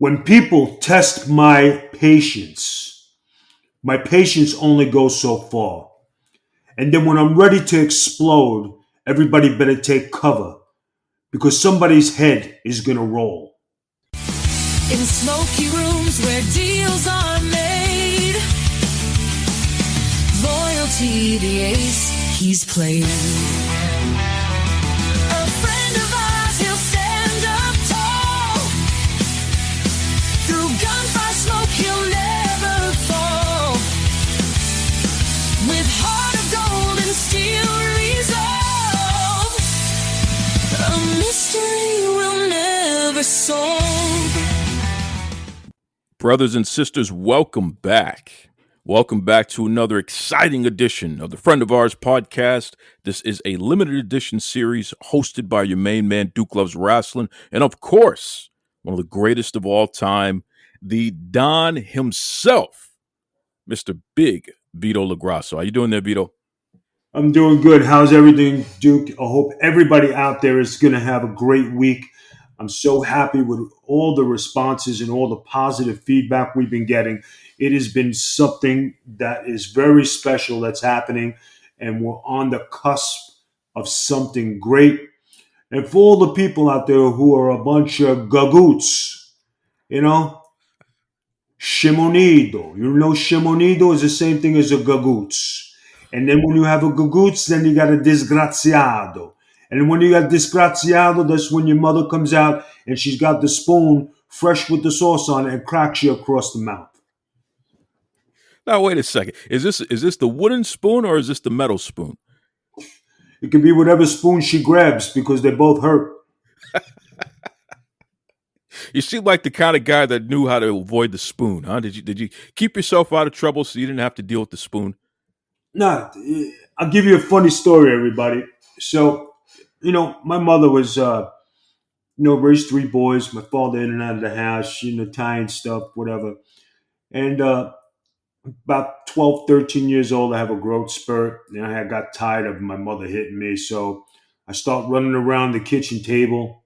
When people test my patience only goes so far. And then when I'm ready to explode, everybody better take cover because somebody's head is going to roll. In smoky rooms where deals are made, loyalty the ace he's playing. A friend of ours, he'll stand up tall. Through gunfire smoke, he'll never fall. With heart of gold and steel resolve, a mystery we'll never solve. Brothers and sisters, welcome back. Welcome back to another exciting edition of the Friend of Ours podcast. This is a limited edition series hosted by your main man, Duke Loves Wrestling. And of course, one of the greatest of all time, the Don himself, Mr. Big Vito LaGrasso. How you doing there, Vito? I'm doing good. How's everything, Duke? I hope everybody out there is going to have a great week. I'm so happy with all the responses and all the positive feedback we've been getting. It has been something that is very special that's happening, and we're on the cusp of something great. And for all the people out there who are a bunch of gagoots, you know, Shimonido. You know, Shimonido is the same thing as a gagoots. And then when you have a gagoots, then you got a disgraziado. And when you got disgraziado, that's when your mother comes out and she's got the spoon fresh with the sauce on it and cracks you across the mouth. Now, wait a second. Is this the wooden spoon or is this the metal spoon? It can be whatever spoon she grabs because they both hurt. You seem like the kind of guy that knew how to avoid the spoon, huh? Did you keep yourself out of trouble so you didn't have to deal with the spoon? Nah, I'll give you a funny story, everybody. So, my mother was, raised three boys. My father in and out of the house, tying stuff, whatever. And about 12, 13 years old, I have a growth spurt. And I got tired of my mother hitting me. So I start running around the kitchen table.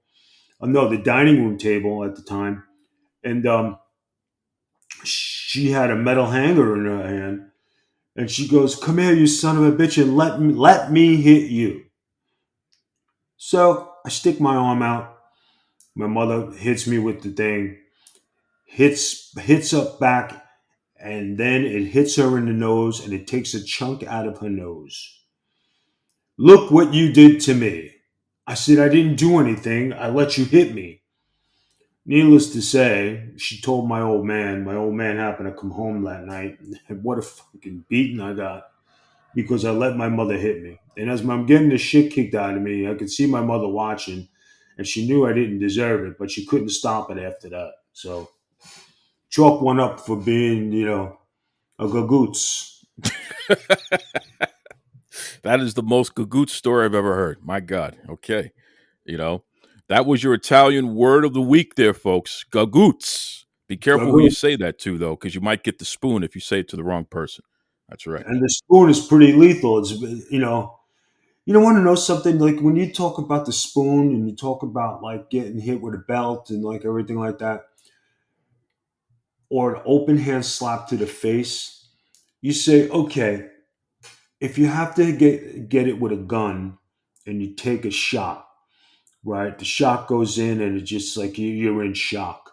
No, the dining room table at the time. And she had a metal hanger in her hand. And she goes, "Come here, you son of a bitch, and let me hit you." So I stick my arm out. My mother hits me with the thing, hits up back, and then it hits her in the nose, and it takes a chunk out of her nose. "Look what you did to me." I said, "I didn't do anything. I let you hit me." Needless to say, she told my old man. My old man happened to come home that night, and what a fucking beating I got because I let my mother hit me. And as I'm getting the shit kicked out of me, I could see my mother watching, and she knew I didn't deserve it, but she couldn't stop it after that. So chalk one up for being, a gagoots. That is the most gagoot story I've ever heard. My God. Okay. That was your Italian word of the week there, folks. Gagoots. Be careful who you Gagoots. say that to, though, because you might get the spoon if you say it to the wrong person. That's right. And the spoon is pretty lethal. It's, you don't want to know something like when you talk about the spoon and you talk about like getting hit with a belt and like everything like that, or an open hand slap to the face, you say, okay, if you have to get it with a gun and you take a shot, right? The shot goes in and it's just like you're in shock.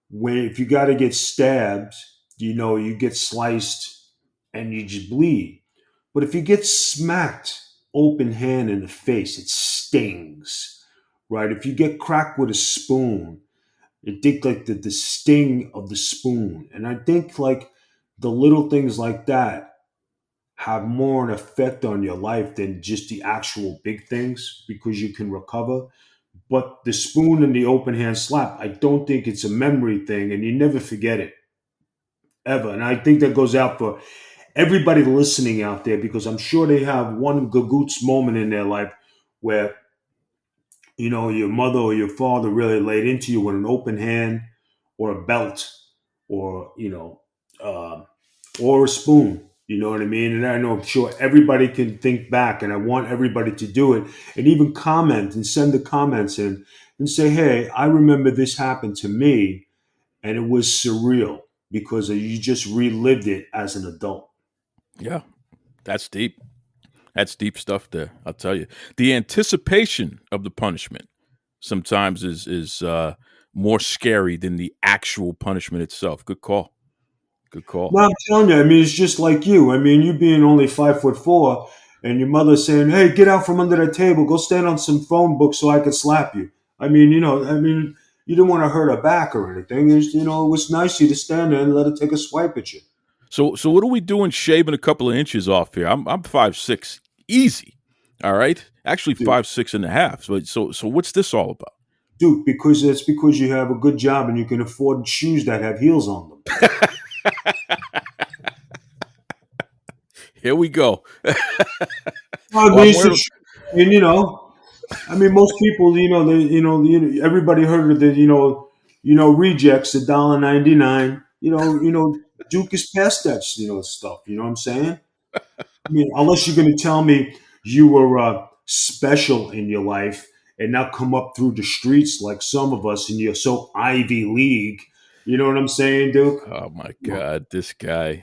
When if you got to get stabbed, you get sliced and you just bleed. But if you get smacked open hand in the face, it stings, right? If you get cracked with a spoon, it think like the sting of the spoon. And I think like the little things like that have more an effect on your life than just the actual big things because you can recover. But the spoon and the open hand slap, I don't think it's a memory thing and you never forget it ever. And I think that goes out for everybody listening out there because I'm sure they have one gagoots moment in their life where, your mother or your father really laid into you with an open hand or a belt or, uh, or a spoon. You know what I mean? And I know I'm sure everybody can think back, and I want everybody to do it and even comment and send the comments in and say, "Hey, I remember this happened to me." and it was surreal because you just relived it as an adult. Yeah, that's deep. That's deep stuff there. I'll tell you. The anticipation of the punishment sometimes is more scary than the actual punishment itself. Good call. Good call. No, I'm telling you, I mean, it's just like you. I mean, you being only 5'4", and your mother saying, "Hey, get out from under that table, go stand on some phone book so I can slap you." I mean, you didn't want to hurt her back or anything. It was nice of you to stand there and let her take a swipe at you. So what are we doing? Shaving a couple of inches off here. I'm 5'6", easy. All right, actually Dude, 5'6" and a half. So what's this all about? Dude, because it's because you have a good job and you can afford shoes that have heels on them. Here we go. Well, I Well, mean, I'm it's wearing. just, and I mean, most people, everybody heard of the, rejects, $1.99. Duke is past that, stuff. You know what I'm saying? I mean, unless you're going to tell me you were special in your life and not come up through the streets like some of us, and you're so Ivy League. You know what I'm saying, Duke? Oh my God, this guy.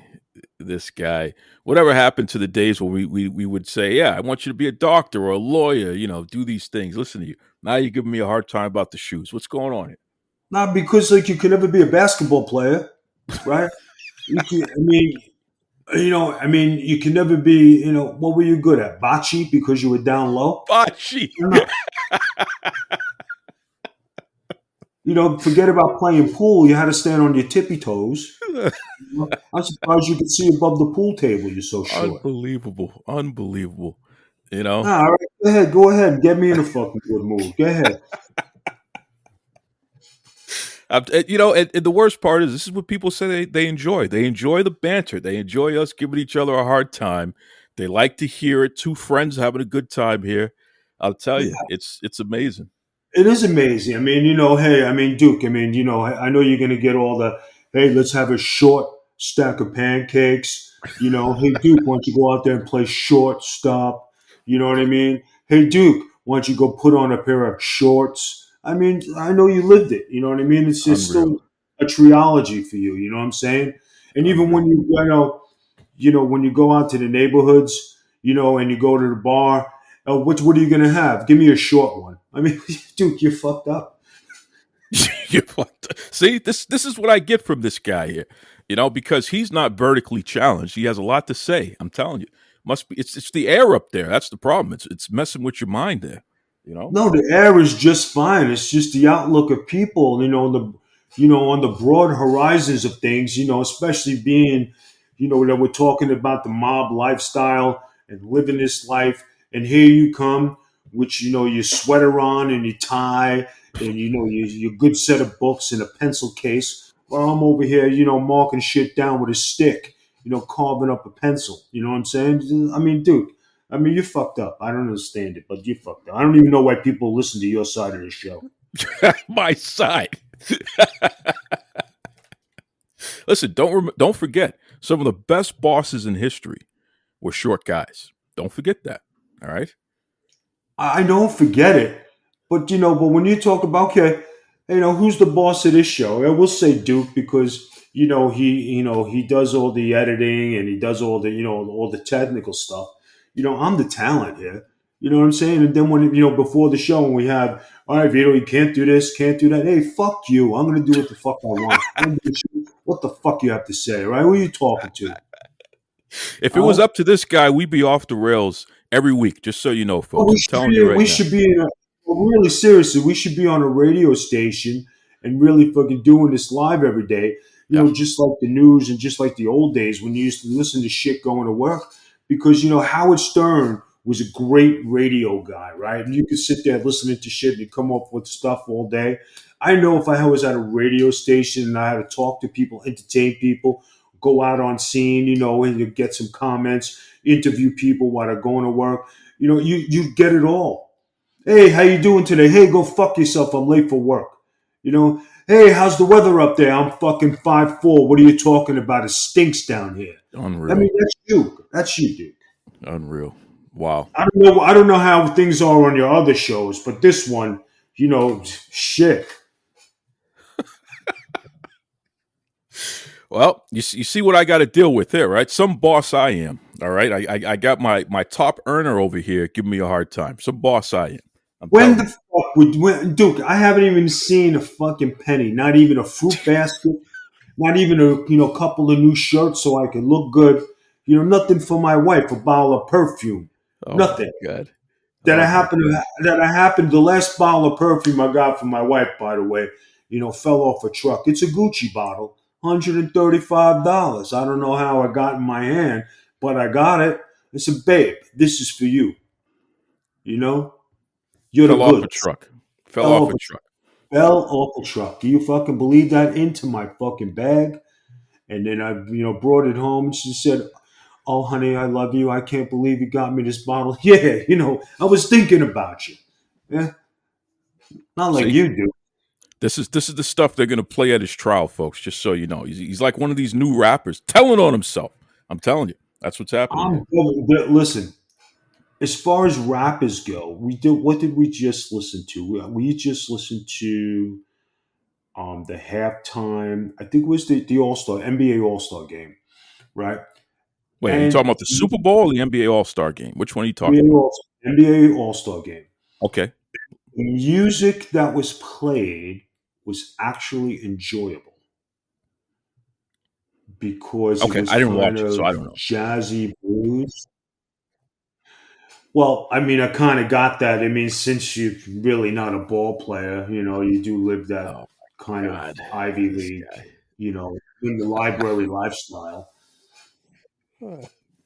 Whatever happened to the days when we would say, "Yeah, I want you to be a doctor or a lawyer. Do these things." Listen to you. Now you're giving me a hard time about the shoes. What's going on here? Not because like you could never be a basketball player, right? You can, you can never be, what were you good at? Bocce because you were down low? Bachi. No. Forget about playing pool. You had to stand on your tippy toes. I'm surprised you could see above the pool table. You're so short. Unbelievable. Unbelievable. You know? All right, go ahead. Go ahead. Get me in a fucking good mood. Go ahead. And the worst part is this is what people say they enjoy. They enjoy the banter. They enjoy us giving each other a hard time. They like to hear it. Two friends having a good time here. I'll tell you, it's amazing. It is amazing. I mean, hey, I mean, Duke, I mean, I know you're going to get all the, hey, let's have a short stack of pancakes. Hey, Duke, why don't you go out there and play shortstop? You know what I mean? Hey, Duke, why don't you go put on a pair of shorts? I mean, I know you lived it. You know what I mean? It's Unreal. still a triology for you. You know what I'm saying? And even when Unreal. when you go out to the neighborhoods, and you go to the bar, what are you gonna have? Give me a short one. I mean, Dude, you're fucked up. See, this is what I get from this guy here. Because he's not vertically challenged. He has a lot to say. I'm telling you. Must be it's the air up there. That's the problem. It's messing with your mind there. You know? No, the air is just fine. It's just the outlook of people, on the broad horizons of things, especially being, that we're talking about the mob lifestyle and living this life. And here you come, which, your sweater on and your tie and, your good set of books and a pencil case. While I'm over here, marking shit down with a stick, carving up a pencil. You know what I'm saying? I mean, dude. I mean, you fucked up. I don't understand it, but you fucked up. I don't even know why people listen to your side of the show. My side. Listen, don't forget some of the best bosses in history were short guys. Don't forget that. All right. I don't forget it, but when you talk about okay, who's the boss of this show? I will say Duke because he does all the editing and he does all the all the technical stuff. I'm the talent here. You know what I'm saying? And then when before the show when we have all right, Vito, you can't do this, can't do that. Hey, fuck you! I'm gonna do what the fuck I want. I don't give a shit what the fuck you have to say, right? Who are you talking to? If it All was right? up to this guy, we'd be off the rails every week. Just so you know, Well, folks. I'm telling you right we now. should be in a, well, really seriously, we should be on a radio station and really fucking doing this live every day. Yeah. Just like the news and just like the old days when you used to listen to shit going to work. Because Howard Stern was a great radio guy, right? And you could sit there listening to shit and you come up with stuff all day. I know if I was at a radio station and I had to talk to people, entertain people, go out on scene, and you get some comments, interview people while they're going to work you get it all. Hey, how you doing today? Hey, go fuck yourself. I'm late for work. Hey, how's the weather up there? I'm fucking 5'4". What are you talking about? It stinks down here. I mean, Unreal. that's you. That's you, dude. Unreal. Wow. I don't know. I don't know how things are on your other shows, but this one, shit. Well, you see what I got to deal with there, right? Some boss I am. All right, I got my top earner over here giving me a hard time. Some boss I am. I'm When telling the you. fuck Duke? I haven't even seen a fucking penny. Not even a fruit basket. Not even a couple of new shirts so I can look good. Nothing for my wife. A bottle of perfume. Oh my Nothing. god. That I Oh my happen to god. that I happened the last bottle of perfume I got from my wife, by the way, fell off a truck. It's a Gucci bottle, $135. I don't know how it got in my hand, but I got it. I said, babe, this is for you. You know, you're the Fell off a goods. truck. Fell Fell off off a a truck. fell off a truck. Do you fucking believe that? Into my fucking bag, and then I brought it home. And she said, "Oh, honey, I love you. I can't believe you got me this bottle." Yeah, I was thinking about you. Yeah, not like See, you do. this is the stuff they're gonna play at his trial, folks. Just so you know, he's like one of these new rappers telling on himself. I'm telling you, that's what's happening here. Listen. As far as rappers go, we did. What did we just listen to? We just listened to the halftime. I think it was the All Star NBA All Star game, right? Wait, are you And talking about the Super Bowl or the NBA All Star Game? Which one are you talking NBA about? All NBA All Star game. Okay, The music that was played was actually enjoyable because it okay. was I didn't kind watch it, so of I don't know. jazzy blues. Well, I mean, I kind of got that. I mean, since you're really not a ball player, you do live that Oh kind of God, Ivy this League, guy. in the library lifestyle.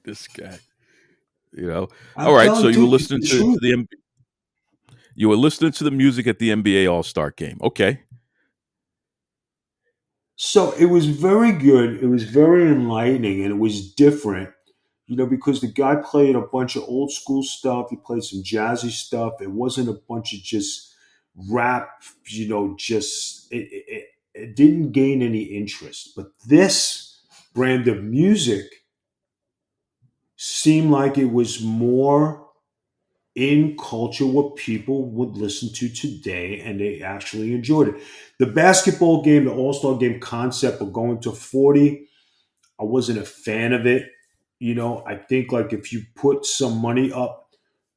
This guy. You know. All I'm right. So telling you were you, it's listening the to truth. the you were listening to the music at the NBA All Star Game. Okay. So it was very good. It was very enlightening, and it was different. Because the guy played a bunch of old school stuff. He played some jazzy stuff. It wasn't a bunch of just rap. Just it didn't gain any interest. But this brand of music seemed like it was more in culture what people would listen to today, and they actually enjoyed it. The basketball game, the All Star game concept of going to 40, I wasn't a fan of it. I think like if you put some money up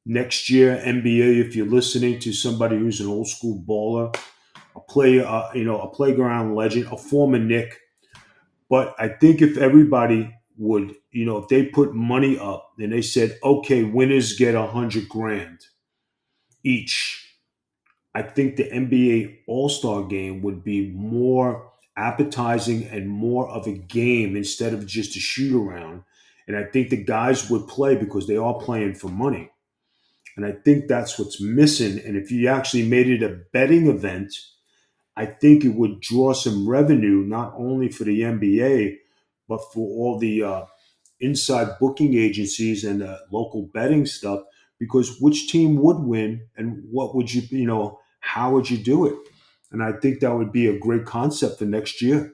next year, NBA, if you're listening to somebody who's an old school baller, a player, a playground legend, a former Nick. But I think if everybody would, if they put money up and they said, okay, winners get 100 grand each, I think the NBA All Star game would be more appetizing and more of a game instead of just a shoot around. And I think the guys would play because they are playing for money. And I think that's what's missing. And if you actually made it a betting event, I think it would draw some revenue, not only for the NBA, but for all the inside booking agencies and local betting stuff. Because which team would win, and what would how would you do it? And I think that would be a great concept for next year.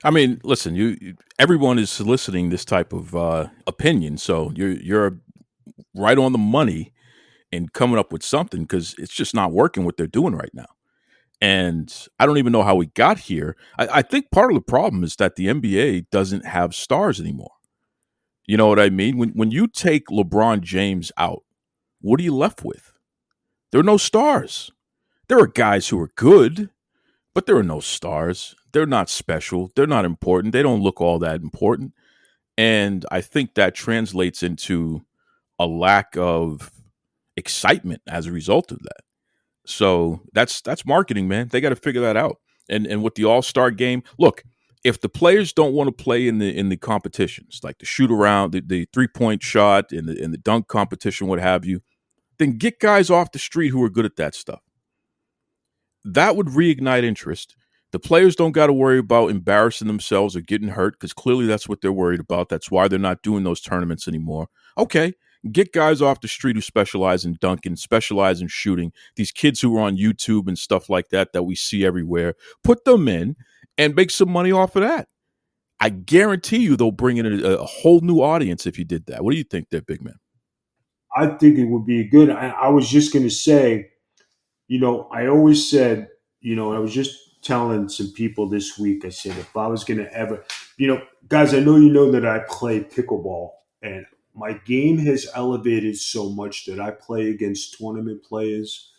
I mean, listen, everyone is soliciting this type of opinion, so you're right on the money in coming up with something because it's just not working what they're doing right now. And I don't even know how we got here. I think part of the problem is that the NBA doesn't have stars anymore. You know what I mean? When you take LeBron James out, what are you left with? There are no stars. There are guys who are good, but there are no stars. They're not special. They're not important. They don't look all that important. And I think that translates into a lack of excitement as a result of that. So that's marketing, man. They got to figure that out. And with the All Star game, look, if the players don't want to play in the competitions, like the shoot around, the 3-point shot, in the dunk competition, what have you, then get guys off the street who are good at that stuff. That would reignite interest. The players don't got to worry about embarrassing themselves or getting hurt because clearly that's what they're worried about. That's why they're not doing those tournaments anymore. Okay, get guys off the street who specialize in dunking, specialize in shooting. These kids who are on YouTube and stuff like that we see everywhere, put them in and make some money off of that. I guarantee you they'll bring in a whole new audience if you did that. What do you think there, big man? I think it would be good. I was just going to say, I always said, I was just telling some people this week. I said if I was gonna ever, guys, I know that I play pickleball, and my game has elevated so much that I play against tournament players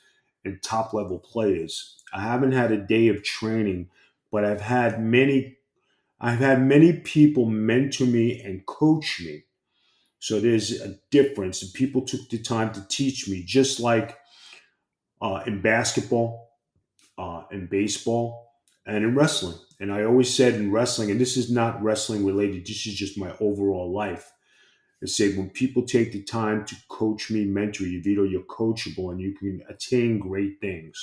and top level players. I haven't had a day of training, but I've had many people mentor me and coach me. So there's a difference, and people took the time to teach me, just like in basketball, in baseball, and in wrestling. And I always said in wrestling, and this is not wrestling related, this is just my overall life. I say when people take the time to coach me, mentor you, Vito, you're coachable and you can attain great things.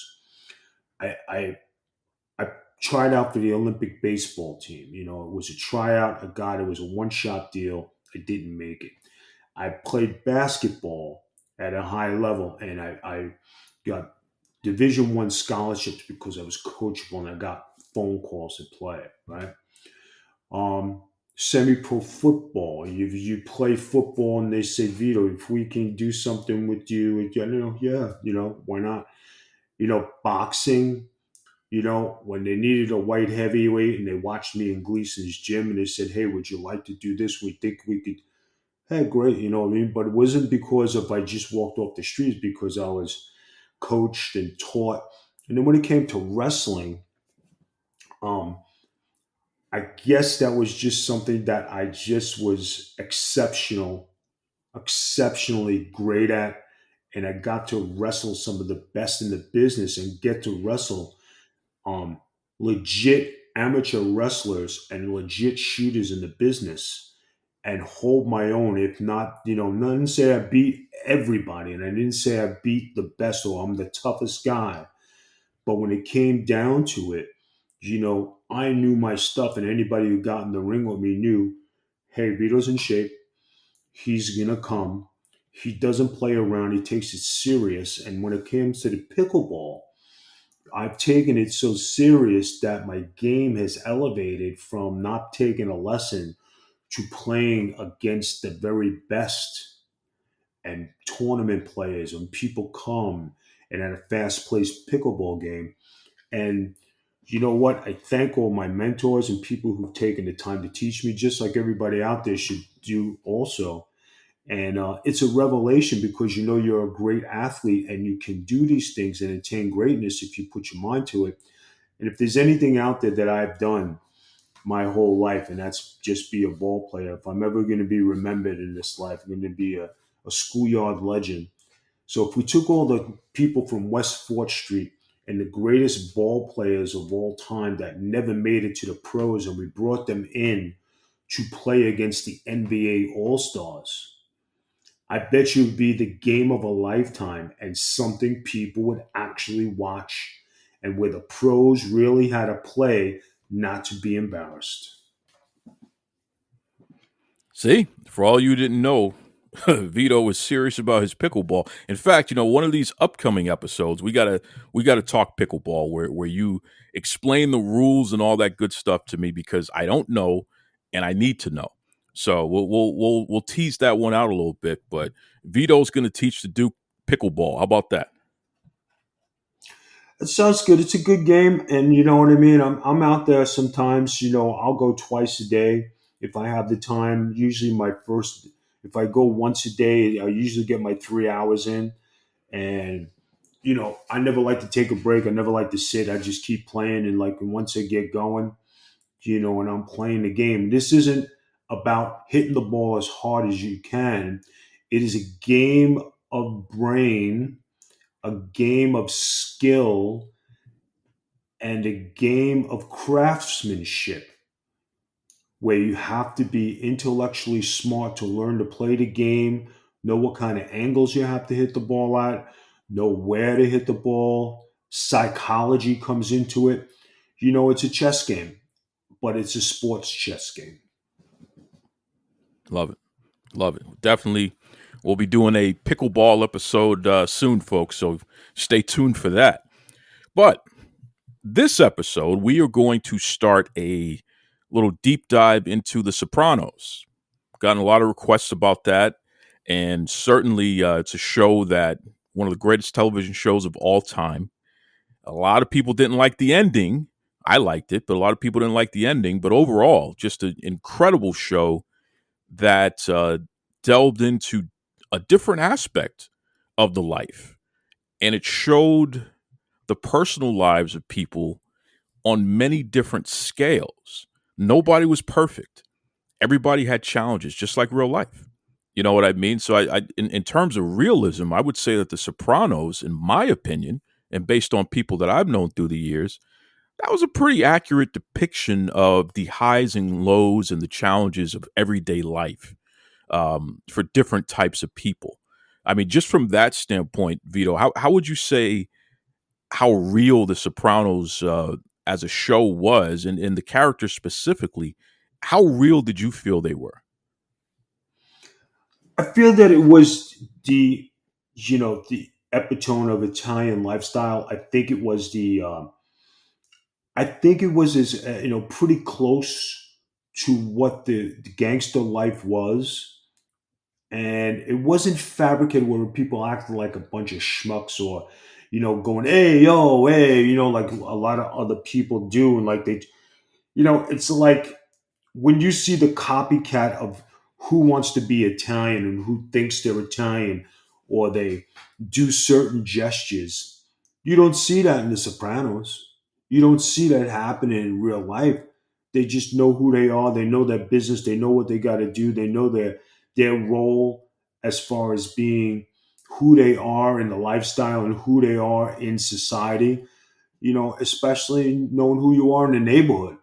I tried out for the Olympic baseball team. It was a tryout. I got it was a one shot deal. I didn't make it. I played basketball at a high level, and I got Division 1 scholarships because I was coachable and I got phone calls to play. Right. Semi-pro football. You play football, and they say, Vito, if we can do something with you, yeah, why not? Boxing. When they needed a white heavyweight and they watched me in Gleason's gym and they said, hey, would you like to do this? We think we could. Hey, great, you know what I mean? But it wasn't because of I just walked off the streets, because I was coached and taught. And then when it came to wrestling, um, I guess that was just something that I just was exceptionally great at. And I got to wrestle some of the best in the business and get to wrestle um, legit amateur wrestlers and legit shooters in the business and hold my own. If not, none say I beat everybody, and I didn't say I beat the best or I'm the toughest guy. But when it came down to it, I knew my stuff, and anybody who got in the ring with me knew, hey, Vito's in shape. He's gonna come. He doesn't play around. He takes it serious. And when it comes to the pickleball, I've taken it so serious that my game has elevated from not taking a lesson to playing against the very best and tournament players. When people come and at a fast paced pickleball game. And you know what? I thank all my mentors and people who've taken the time to teach me, just like everybody out there should do also. And it's a revelation, because you're a great athlete and you can do these things and attain greatness if you put your mind to it. And if there's anything out there that I've done my whole life, and that's just be a ball player, if I'm ever going to be remembered in this life, I'm going to be a schoolyard legend. So if we took all the people from West 4th Street and the greatest ball players of all time that never made it to the pros, and we brought them in to play against the NBA All Stars, I bet you it would be the game of a lifetime and something people would actually watch, and where the pros really had to play not to be embarrassed. See, for all you didn't know, Vito was serious about his pickleball. In fact, one of these upcoming episodes, we gotta talk pickleball, where you explain the rules and all that good stuff to me, because I don't know and I need to know. So we'll tease that one out a little bit. But Vito's going to teach the Duke pickleball. How about that? It sounds good. It's a good game, and you know what I mean. I'm out there sometimes. I'll go twice a day if I have the time. Usually, if I go once a day, I usually get my 3 hours in, and I never like to take a break. I never like to sit. I just keep playing, and like once I get going, and I'm playing the game. This isn't about hitting the ball as hard as you can. It is a game of brain, a game of skill, and a game of craftsmanship, where you have to be intellectually smart to learn to play the game, know what kind of angles you have to hit the ball at, know where to hit the ball. Psychology comes into it. It's a chess game, but it's a sports chess game. Love it, love it. Definitely, we'll be doing a pickleball episode soon, folks. So stay tuned for that. But this episode, we are going to start a little deep dive into The Sopranos. Gotten a lot of requests about that, and certainly it's a show that one of the greatest television shows of all time. A lot of people didn't like the ending. I liked it, but a lot of people didn't like the ending. But overall, just an incredible show that delved into a different aspect of the life, and it showed the personal lives of people on many different scales. Nobody was perfect. Everybody had challenges, just like real life. You know what I mean? So, in terms of realism, I would say that The Sopranos, in my opinion, and based on people that I've known through the years, that was a pretty accurate depiction of the highs and lows and the challenges of everyday life for different types of people. I mean, just from that standpoint, Vito, how would you say how real The Sopranos as a show was, and the characters specifically? How real did you feel they were? I feel that it was the epitome of Italian lifestyle. I think it was as pretty close to what the gangster life was, and it wasn't fabricated where people acted like a bunch of schmucks or going hey yo hey like a lot of other people do, and like it's like when you see the copycat of who wants to be Italian and who thinks they're Italian, or they do certain gestures, you don't see that in The Sopranos. You don't see that happening in real life. They just know who they are. They know their business. They know what they got to do. They know their role as far as being who they are in the lifestyle and who they are in society. Especially knowing who you are in the neighborhood,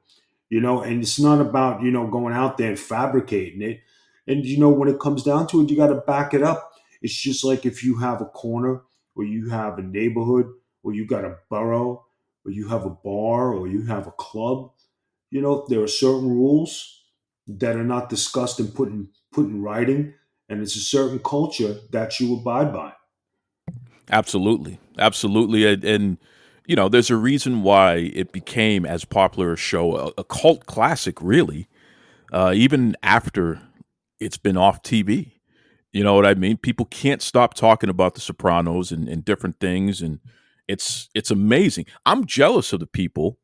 and it's not about going out there and fabricating it. And when it comes down to it, you got to back it up. It's just like if you have a corner, or you have a neighborhood, or you got a borough, or you have a bar, or you have a club. There are certain rules that are not discussed and put in writing, and it's a certain culture that you abide by. Absolutely, absolutely, and there's a reason why it became as popular a show, a cult classic, really, even after it's been off TV. You know what I mean? People can't stop talking about The Sopranos and different things, and it's amazing. I'm jealous of the people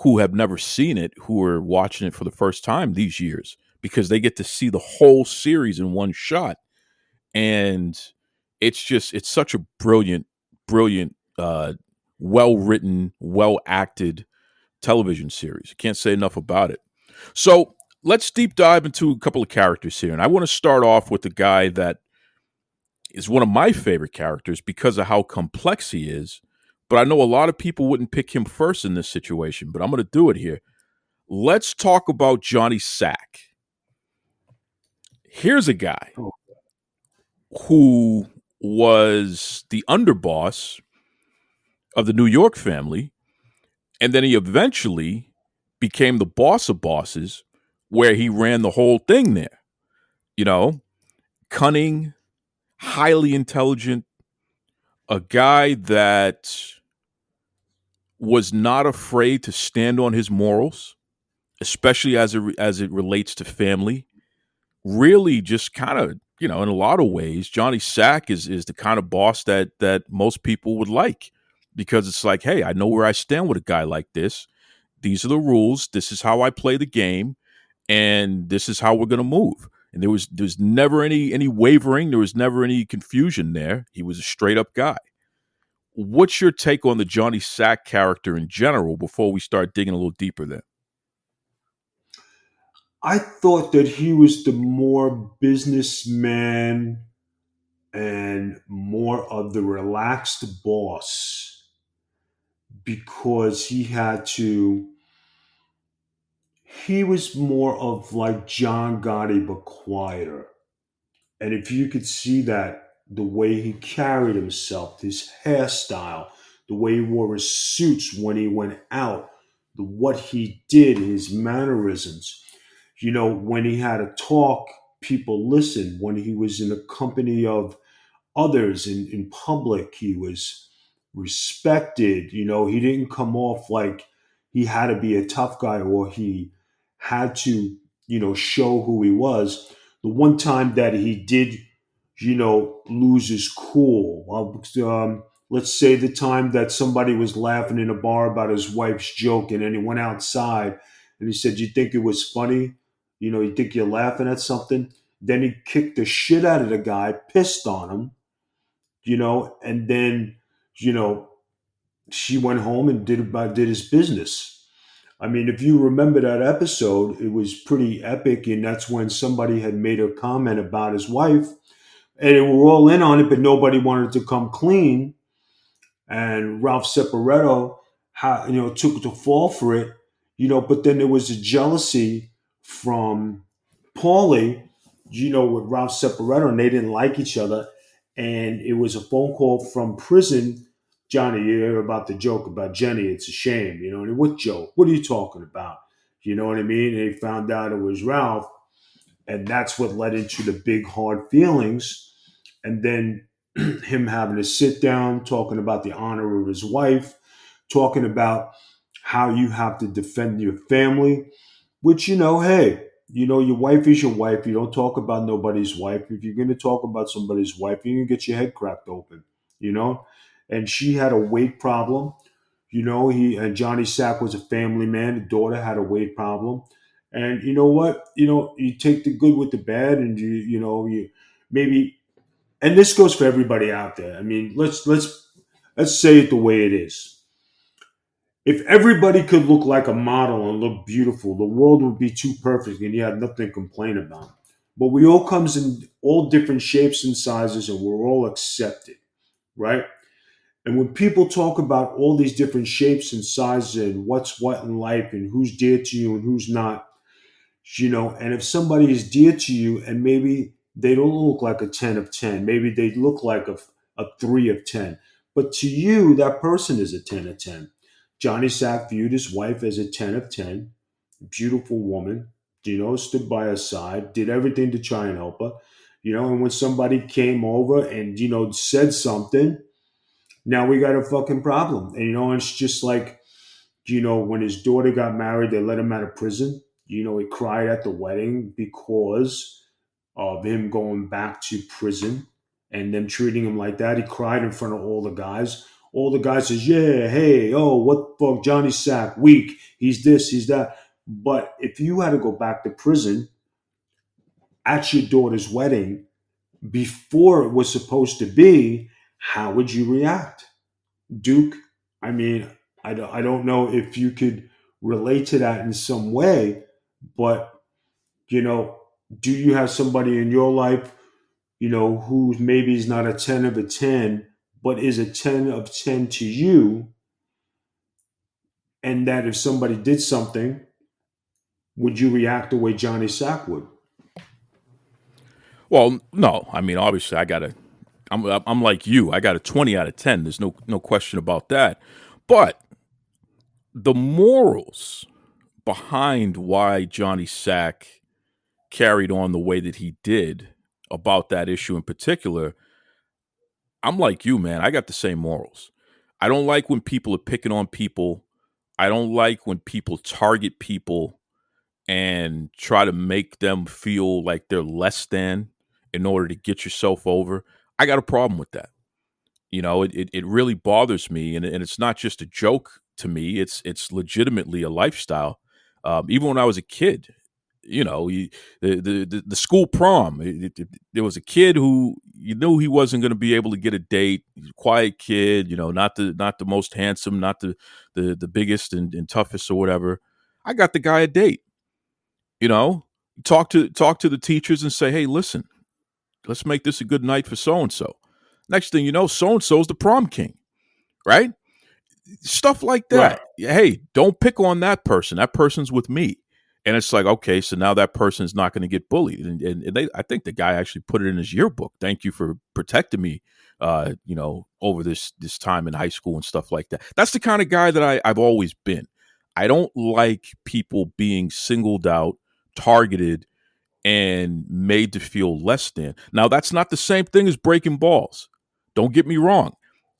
who have never seen it, who are watching it for the first time these years, because they get to see the whole series in one shot, and it's such a brilliant, well written, well acted television series. I can't say enough about it. So let's deep dive into a couple of characters here, and I want to start off with the guy that is one of my favorite characters because of how complex he is. But I know a lot of people wouldn't pick him first in this situation, but I'm going to do it here. Let's talk about Johnny Sack. Here's a guy Oh, who was the underboss of the New York family, and then he eventually became the boss of bosses, where he ran the whole thing there. You know, cunning, highly intelligent, a guy that was not afraid to stand on his morals, especially as it relates to family. Really, just kind of in a lot of ways, Johnny Sack is the kind of boss that most people would like, because it's like, hey, I know where I stand with a guy like this. These are the rules. This is how I play the game, and this is how we're going to move. And there's never any wavering. There was never any confusion there. He was a straight up guy. What's your take on the Johnny Sack character in general before we start digging a little deeper there? I thought that he was the more businessman and more of the relaxed boss, because he was more of like John Gotti but quieter. And if you could see that, the way he carried himself, his hairstyle, the way he wore his suits when he went out, what he did, his mannerisms, when he had a talk, people listened. When he was in the company of others in public, he was respected. He didn't come off like he had to be a tough guy, or he had to show who he was. The one time that he did lose his cool, let's say the time that somebody was laughing in a bar about his wife's joke, and then he went outside and he said, "You think it was funny? You think you're laughing at something?" Then he kicked the shit out of the guy, pissed on him, and then, you know, she went home and did his business. I mean, if you remember that episode, it was pretty epic, and that's when somebody had made a comment about his wife, and they were all in on it, but nobody wanted to come clean. And Ralph Separato, took the fall for it, But then there was a jealousy from Paulie, with Ralph Separato, and they didn't like each other. And it was a phone call from prison. Johnny, you hear about the joke about Jenny? It's a shame, And what joke? What are you talking about? You know what I mean? And they found out it was Ralph, and that's what led into the big hard feelings. And then him having to sit down, talking about the honor of his wife, talking about how you have to defend your family, which, hey, your wife is your wife. You don't talk about nobody's wife. If you're going to talk about somebody's wife, you're going to get your head cracked open, you know? And she had a weight problem. He and Johnny Sack was a family man. The daughter had a weight problem. And you know what? You take the good with the bad, and you maybe, and this goes for everybody out there. I mean, let's say it the way it is. If everybody could look like a model and look beautiful, the world would be too perfect and you have nothing to complain about. But we all comes in all different shapes and sizes, and we're all accepted, right? And when people talk about all these different shapes and sizes and what's what in life and who's dear to you and who's not, and if somebody is dear to you and maybe they don't look like a 10 of 10, maybe they look like a 3 of 10, but to you that person is a 10 of 10. Johnny Sack viewed his wife as a 10 of 10, beautiful woman, stood by her side, did everything to try and help her, and when somebody came over and said something, now we got a fucking problem. And it's just like, when his daughter got married, they let him out of prison. He cried at the wedding because of him going back to prison and them treating him like that. He cried in front of all the guys. All the guys says, "Yeah, hey, oh, what the fuck, Johnny Sack, weak. He's this, he's that." But if you had to go back to prison at your daughter's wedding before it was supposed to be, how would you react? Duke, I mean, I don't know if you could relate to that in some way, but, you know, do you have somebody in your life, who maybe is not a 10 of a 10, but is a 10 of 10 to you? And that if somebody did something, would you react the way Johnny Sack would? Well, no, I mean, obviously, I'm like you. I got a 20 out of 10. There's no question about that. But the morals behind why Johnny Sack carried on the way that he did about that issue in particular, I'm like you, man. I got the same morals. I don't like when people are picking on people. I don't like when people target people and try to make them feel like they're less than in order to get yourself over. I got a problem with that. It really bothers me, and it's not just a joke to me. It's legitimately a lifestyle. Even when I was a kid, the school prom. There was a kid who you knew he wasn't going to be able to get a date. He's a quiet kid, not the most handsome, not the biggest and toughest or whatever. I got the guy a date. You know, talk to the teachers and say, hey, listen, let's make this a good night for so and so. Next thing you know, so and so's the prom king, right? Stuff like Right. that. Hey, don't pick on that person. That person's with me. And it's like, okay, so now that person's not going to get bullied. And I think the guy actually put it in his yearbook. Thank you for protecting me, over this time in high school and stuff like that. That's the kind of guy that I've always been. I don't like people being singled out, targeted, and made to feel less than. Now, that's not the same thing as breaking balls. Don't get me wrong.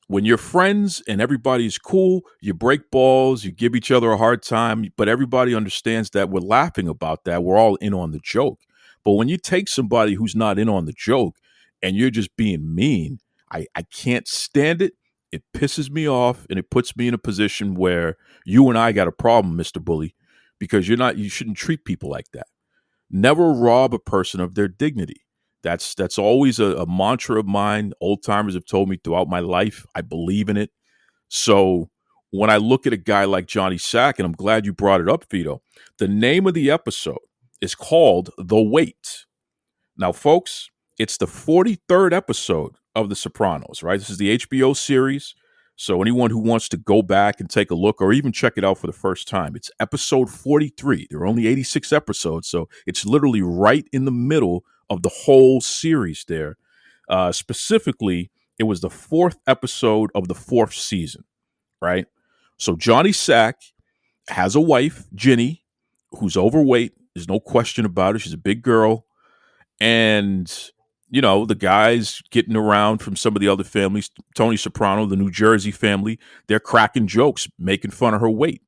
When you're friends and everybody's cool, you break balls, you give each other a hard time, but everybody understands that we're laughing about that. We're all in on the joke. But when you take somebody who's not in on the joke and you're just being mean, I can't stand it. It pisses me off and it puts me in a position where you and I got a problem, Mr. Bully, because you shouldn't treat people like that. Never rob a person of their dignity. That's always a mantra of mine. Old timers have told me throughout my life. I believe in it. So when I look at a guy like Johnny Sack, and I'm glad you brought it up, Vito, the name of the episode is called The Wait. Now, folks, it's the 43rd episode of The Sopranos, right? This is the HBO series. So anyone who wants to go back and take a look or even check it out for the first time, it's episode 43. There are only 86 episodes, so it's literally right in the middle of the whole series there. Specifically, it was the fourth episode of the fourth season, right? So Johnny Sack has a wife, Ginny, who's overweight. There's no question about it. She's a big girl. And, the guys getting around from some of the other families, Tony Soprano, the New Jersey family, they're cracking jokes, making fun of her weight.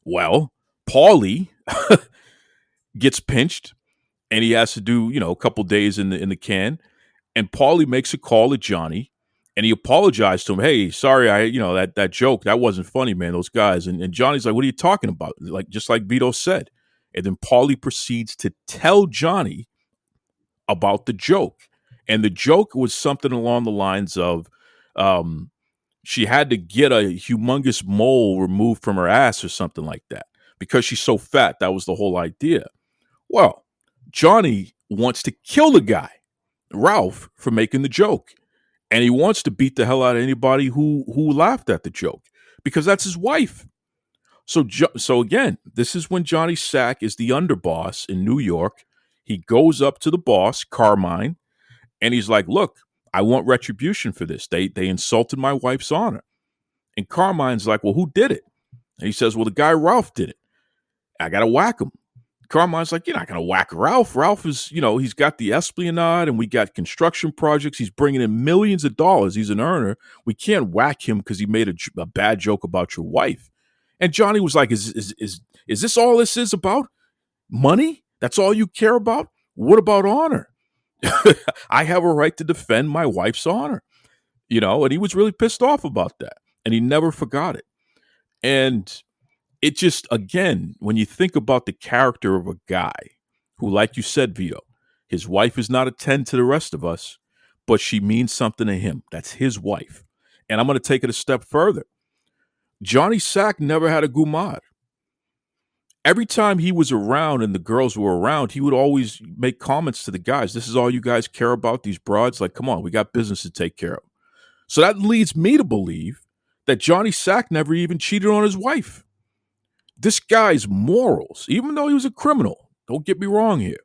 Well, Paulie gets pinched and he has to do, a couple days in the can. And Paulie makes a call at Johnny and he apologized to him. Hey, sorry, that joke, that wasn't funny, man, those guys. And Johnny's like, what are you talking about? Like, just like Vito said. And then Paulie proceeds to tell Johnny about the joke. And the joke was something along the lines of um, she had to get a humongous mole removed from her ass or something like that because she's so fat. That was the whole idea. Well, Johnny wants to kill the guy, Ralph, for making the joke. And he wants to beat the hell out of anybody who laughed at the joke because that's his wife. So again, this is when Johnny Sack is the underboss in New York. He goes up to the boss, Carmine, and he's like, "Look, I want retribution for this. They insulted my wife's honor." And Carmine's like, "Well, who did it?" And he says, "Well, the guy Ralph did it. I got to whack him." Carmine's like, "You're not going to whack Ralph. Ralph is, he's got the Esplanade and we got construction projects. He's bringing in millions of dollars. He's an earner. We can't whack him because he made a bad joke about your wife." And Johnny was like, "Is this all this is about? Money? That's all you care about? What about honor? I have a right to defend my wife's honor." And he was really pissed off about that. And he never forgot it. And it just, again, when you think about the character of a guy who, like you said, Vito, his wife is not a 10 to the rest of us, but she means something to him. That's his wife. And I'm going to take it a step further. Johnny Sack never had a Gumar. Every time he was around and the girls were around, he would always make comments to the guys. This is all you guys care about, these broads? Like, come on, we got business to take care of. So that leads me to believe that Johnny Sack never even cheated on his wife. This guy's morals, even though he was a criminal, don't get me wrong here,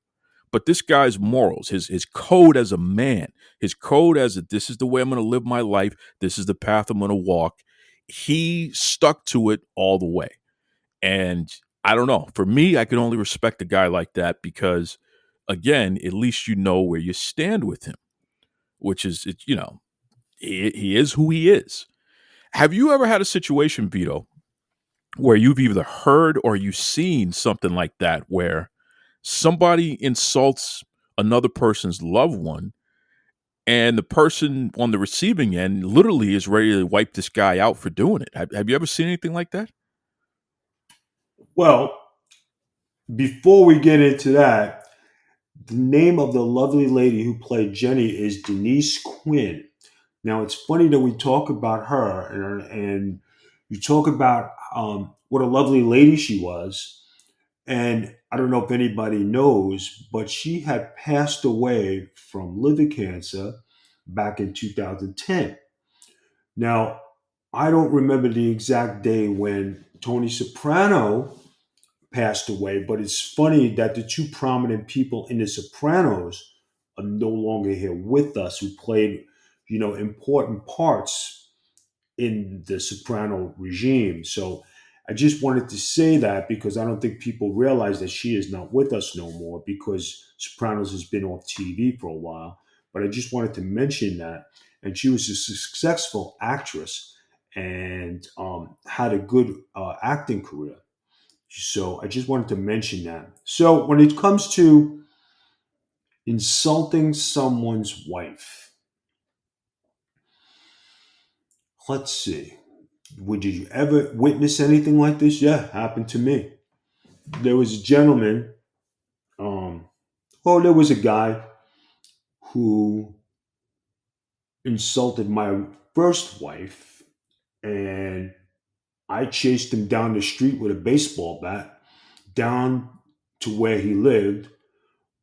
but this guy's morals, his code as a man, his code as this is the way I'm going to live my life, this is the path I'm going to walk, he stuck to it all the way. And I don't know. For me, I can only respect a guy like that because, again, at least you know where you stand with him, which is, he is who he is. Have you ever had a situation, Vito, where you've either heard or you've seen something like that where somebody insults another person's loved one and the person on the receiving end literally is ready to wipe this guy out for doing it? Have you ever seen anything like that? Well, before we get into that, the name of the lovely lady who played Jenny is Denise Quinn. Now, it's funny that we talk about her and you talk about what a lovely lady she was. And I don't know if anybody knows, but she had passed away from liver cancer back in 2010. Now, I don't remember the exact day when Tony Soprano passed away, but it's funny that the two prominent people in The Sopranos are no longer here with us who played, important parts in the Soprano regime. So I just wanted to say that because I don't think people realize that she is not with us no more because Sopranos has been off TV for a while. But I just wanted to mention that. And she was a successful actress and had a good acting career. So I just wanted to mention that. So when it comes to insulting someone's wife, Let's see. Would you ever witness anything like this? Yeah, happened to me. There was a gentleman. Um, there was a guy who insulted my first wife, and I chased him down the street with a baseball bat down to where he lived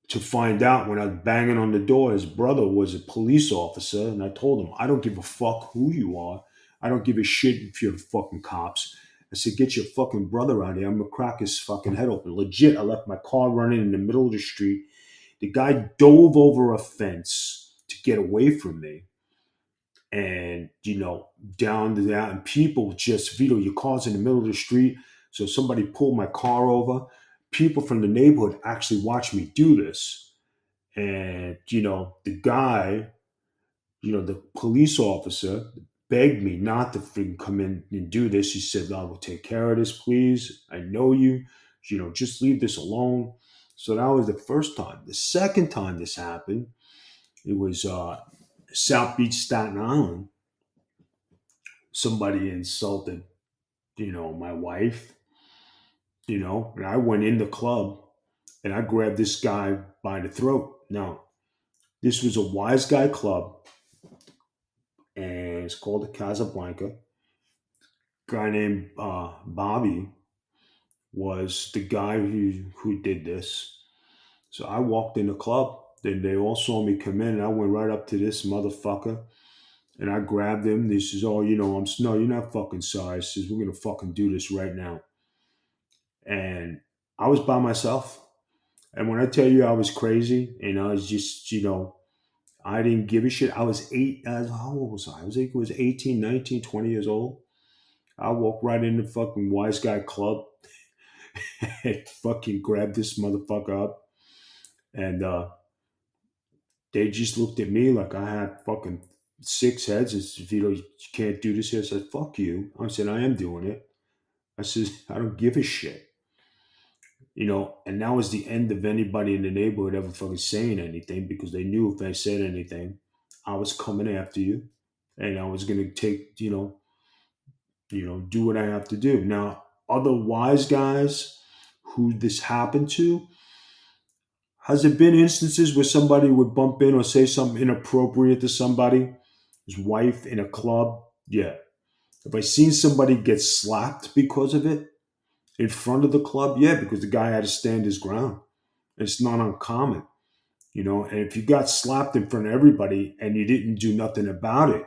to find out when I was banging on the door. His brother was a police officer, and I told him, I don't give a fuck who you are. I don't give a shit if you're the fucking cops. I said, get your fucking brother out here. I'm gonna crack his fucking head open. Legit, I left my car running in the middle of the street. The guy dove over a fence to get away from me. And, down to that, and people just, Vito, your car's in the middle of the street. So somebody pulled my car over. People from the neighborhood actually watched me do this. And, the guy, the police officer begged me not to freaking come in and do this. He said, I will take care of this, please. I know you. Just leave this alone. So that was the first time. The second time this happened, it was South Beach, Staten Island. Somebody insulted, my wife, and I went in the club and I grabbed this guy by the throat. Now, this was a wise guy club, and it's called the Casablanca. Guy named Bobby was the guy who did this. So I walked in the club. Then they all saw me come in, and I went right up to this motherfucker, and I grabbed him. He says, "Oh, no, you're not fucking sorry." He says, "We're gonna fucking do this right now." And I was by myself. And when I tell you I was crazy, and I was just, I didn't give a shit. I was how old was I? I was 18, 19, 20 years old. I walked right in the fucking Wise Guy Club and fucking grabbed this motherfucker up. And they just looked at me like I had fucking six heads. It's, you can't do this here. I said, fuck you. I said, I am doing it. I said, I don't give a shit. And that was the end of anybody in the neighborhood ever fucking saying anything, because they knew if I said anything, I was coming after you, and I was gonna take, do what I have to do. Now, other wise guys who this happened to, has there been instances where somebody would bump in or say something inappropriate to somebody, his wife in a club? Yeah. Have I seen somebody get slapped because of it in front of the club? Yeah, because the guy had to stand his ground. It's not uncommon, and if you got slapped in front of everybody and you didn't do nothing about it,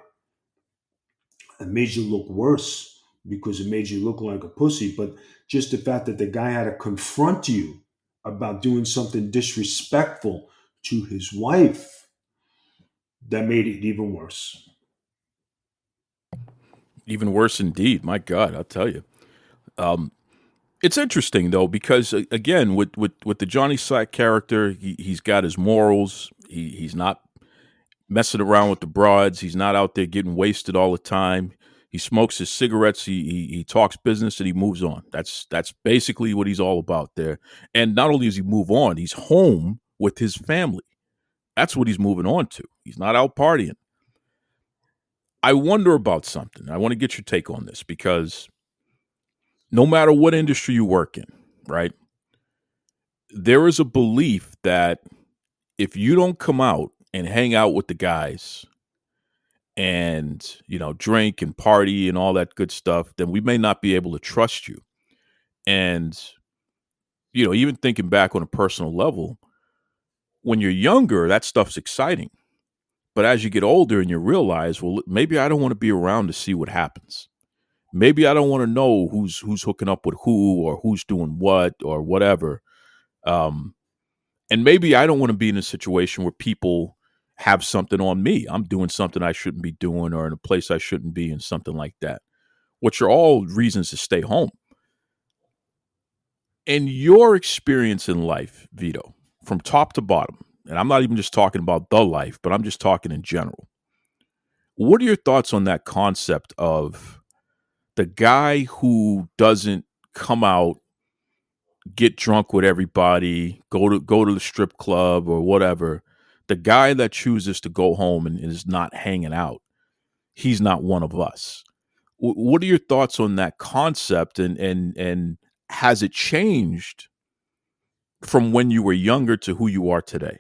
it made you look worse because it made you look like a pussy. But just the fact that the guy had to confront you about doing something disrespectful to his wife, that made it even worse. Even worse indeed. My God, I'll tell you. It's interesting though because again, with the Johnny Sack character, he's got his morals. He's not messing around with the broads. He's not out there getting wasted all the time. He smokes his cigarettes. He talks business and he moves on. That's basically what he's all about there. And not only does he move on, he's home with his family. That's what he's moving on to. He's not out partying. I wonder about something. I want to get your take on this because no matter what industry you work in, right? There is a belief that if you don't come out and hang out with the guys and, drink and party and all that good stuff, then we may not be able to trust you. And, even thinking back on a personal level, when you're younger, that stuff's exciting. But as you get older and you realize, well, maybe I don't want to be around to see what happens. Maybe I don't want to know who's hooking up with who or who's doing what or whatever. Um, and maybe I don't want to be in a situation where people have something on me. I'm doing something I shouldn't be doing or in a place I shouldn't be and something like that, which are all reasons to stay home. In your experience in life, Vito, from top to bottom, and I'm not even just talking about the life, but I'm just talking in general. What are your thoughts on that concept of the guy who doesn't come out, get drunk with everybody, go to the strip club or whatever, the guy that chooses to go home and is not hanging out, he's not one of us. What are your thoughts on that concept, and has it changed from when you were younger to who you are today?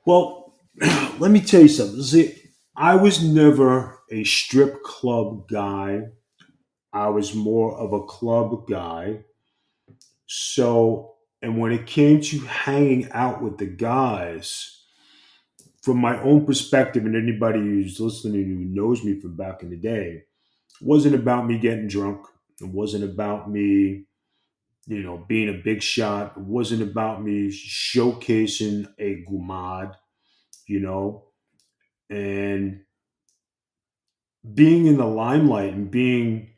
Well, let me tell you something. See, I was never a strip club guy. I was more of a club guy. So, and when it came to hanging out with the guys, from my own perspective, and anybody who's listening who knows me from back in the day, it wasn't about me getting drunk. It wasn't about me, being a big shot. It wasn't about me showcasing a gumad, you know, and being in the limelight and being,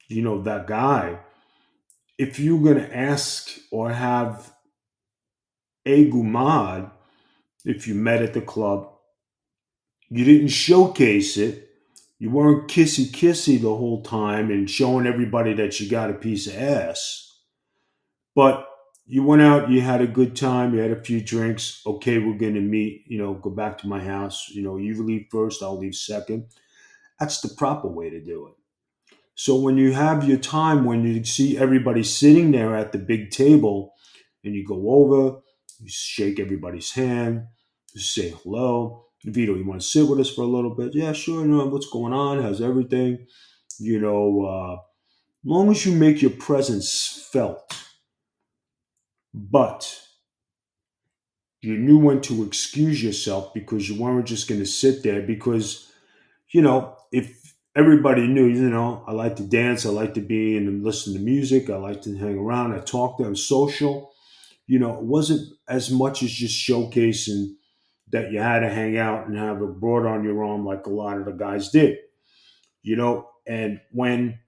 that guy. If you're going to ask or have a gumad, if you met at the club, you didn't showcase it. You weren't kissy kissy the whole time and showing everybody that you got a piece of ass. But you went out, you had a good time, you had a few drinks. Okay, we're going to meet, go back to my house. You leave first, I'll leave second. That's the proper way to do it. So when you have your time, when you see everybody sitting there at the big table, and you go over, you shake everybody's hand, you say hello. Vito, you want to sit with us for a little bit? Yeah, sure. No, what's going on? How's everything? Long as you make your presence felt, but you knew when to excuse yourself because you weren't just going to sit there because if everybody knew, I like to dance, I like to be and listen to music, I like to hang around, I talk to, I'm social. It wasn't as much as just showcasing that you had to hang out and have a broad on your arm like a lot of the guys did. And when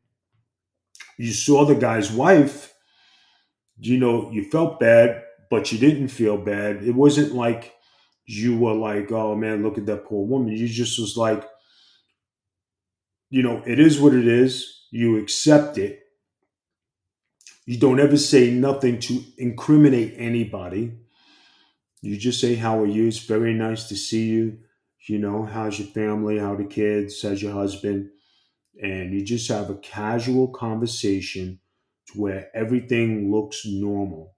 you saw the guy's wife, you felt bad, but you didn't feel bad. It wasn't like you were like, oh man, look at that poor woman. You just was like, it is what it is. You accept it. You don't ever say nothing to incriminate anybody. You just say, how are you? It's very nice to see you. How's your family? How are the kids? How's your husband? And you just have a casual conversation to where everything looks normal.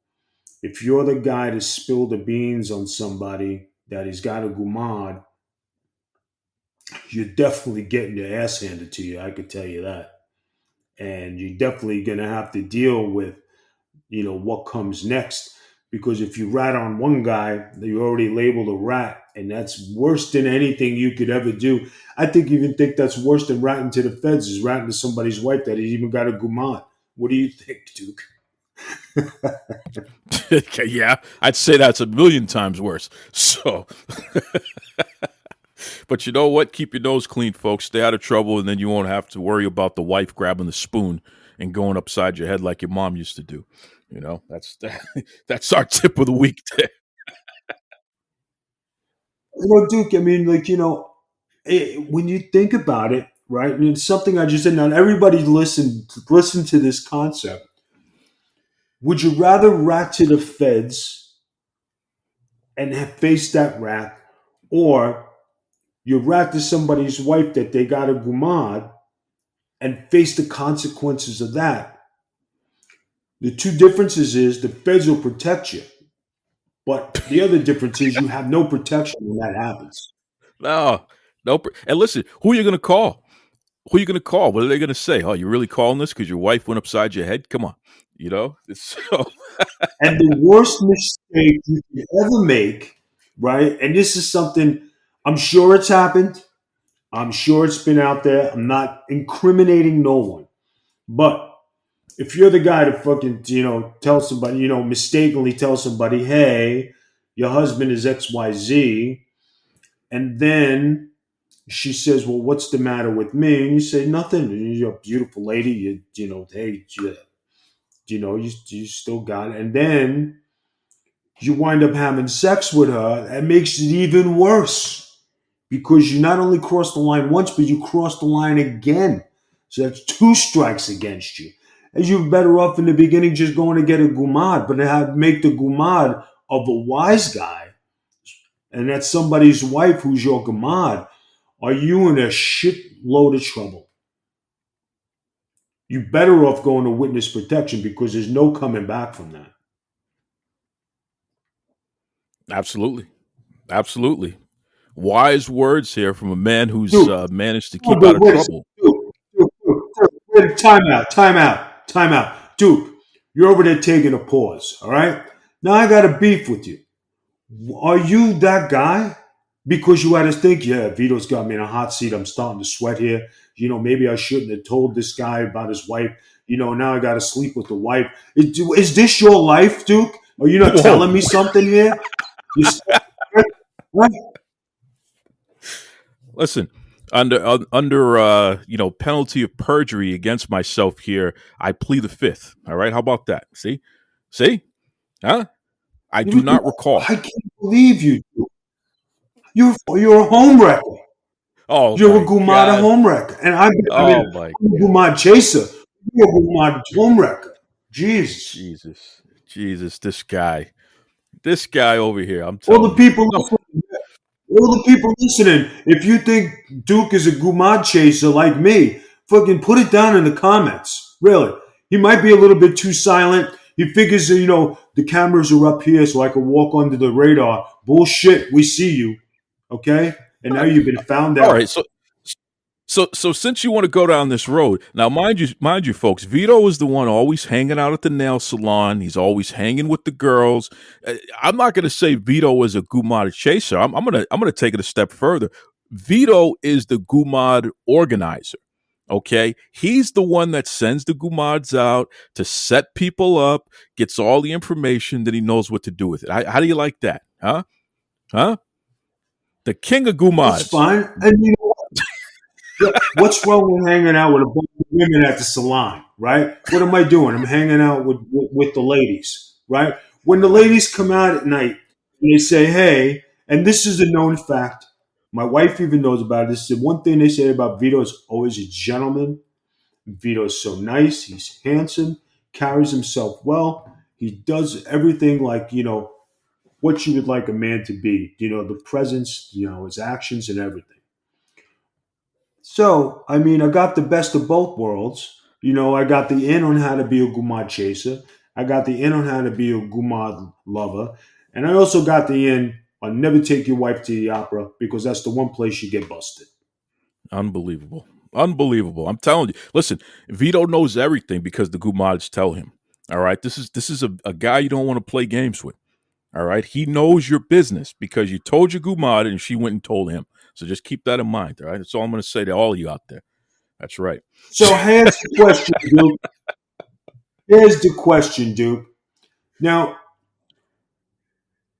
If you're the guy to spill the beans on somebody that he's got a gumad, you're definitely getting your ass handed to you. I could tell you that. And you're definitely going to have to deal with, what comes next. Because if you rat on one guy, you already labeled a rat, and that's worse than anything you could ever do. I think even think that's worse than ratting to the feds is ratting to somebody's wife that he's even got a gumad. What do you think, Duke? Yeah, I'd say that's a million times worse. So, but you know what? Keep your nose clean, folks. Stay out of trouble, and then you won't have to worry about the wife grabbing the spoon and going upside your head like your mom used to do. That's that's our tip of the week. Duke, I mean, like, when you think about it, right? I mean, it's something I just said. Not everybody listen to this concept. Would you rather rat to the feds and face that rat, or you rat to somebody's wife that they got a gumad and face the consequences of that? The two differences is the feds will protect you, but the other difference is you have no protection when that happens. No, no. And listen, who are you going to call? Who are you going to call? What are they going to say? Oh, you're really calling this because your wife went upside your head? Come on, So And the worst mistake you can ever make, right? And this is something I'm sure it's happened. I'm sure it's been out there. I'm not incriminating no one. But if you're the guy to fucking, tell somebody, mistakenly tell somebody, hey, your husband is XYZ, and then she says, well, what's the matter with me? And you say, nothing. You're a beautiful lady. Hey, you still got it. And then you wind up having sex with her. That makes it even worse because you not only crossed the line once, but you crossed the line again. So that's two strikes against you. And you're better off in the beginning just going to get a gumad, but to make the gumad of a wise guy, and that's somebody's wife who's your gumad, are you in a shit load of trouble? You better off going to witness protection because there's no coming back from that. Absolutely. Absolutely. Wise words here from a man who's Dude, managed to oh, keep but out of wait a second. trouble. Wait, time out, time out, time out. Dude, you're over there taking a pause, all right? Now I got a beef with you. Are you that guy? Because you had to think, yeah, Vito's got me in a hot seat. I'm starting to sweat here. Maybe I shouldn't have told this guy about his wife. Now I got to sleep with the wife. Is this your life, Duke? Are you not Whoa. telling me something here? You right? Listen, under penalty of perjury against myself here, I plead the fifth. All right, how about that? See, huh? I do not recall. I can't believe you. Duke. You're a homewrecker. Oh You're a my Gumar god. homewrecker, and Oh my I'm a god. Gumar chaser. You're a Gumar homewrecker. Jesus. Jesus, Jesus, this guy over here. I'm All the telling you. people No. listening, all the people listening, if you think Duke is a Gumad chaser like me, fucking put it down in the comments. Really. He might be a little bit too silent. He figures, the cameras are up here so I can walk under the radar. Bullshit. We see you. Okay? And now you've been found All out. right, so since you want to go down this road, now mind you, folks, Vito is the one always hanging out at the nail salon. He's always hanging with the girls. I'm not going to say Vito is a Gumad chaser. I'm gonna take it a step further. Vito is the Gumad organizer. Okay, he's the one that sends the Gumads out to set people up, gets all the information that he knows what to do with it. How do you like that, huh? Huh? The king of That's Gumads. fine. And what's wrong with hanging out with a bunch of women at the salon, right? What am I doing? I'm hanging out with the ladies, right? When the ladies come out at night and they say, hey, and this is a known fact, my wife even knows about it. This is the one thing they say about Vito is always a gentleman. Vito is so nice. He's handsome, carries himself well. He does everything like, what you would like a man to be, the presence, his actions and everything. So, I mean, I got the best of both worlds. I got the in on how to be a Gumad chaser. I got the in on how to be a Gumad lover. And I also got the in on never take your wife to the opera because that's the one place you get busted. Unbelievable. Unbelievable. I'm telling you. Listen, Vito knows everything because the Gumads tell him. All right. This is a guy you don't want to play games with. All right. He knows your business because you told your Gumad and she went and told him. So just keep that in mind. All right. That's all I'm going to say to all of you out there. That's right. So here's the question, Duke. Here's the question, Duke. Now,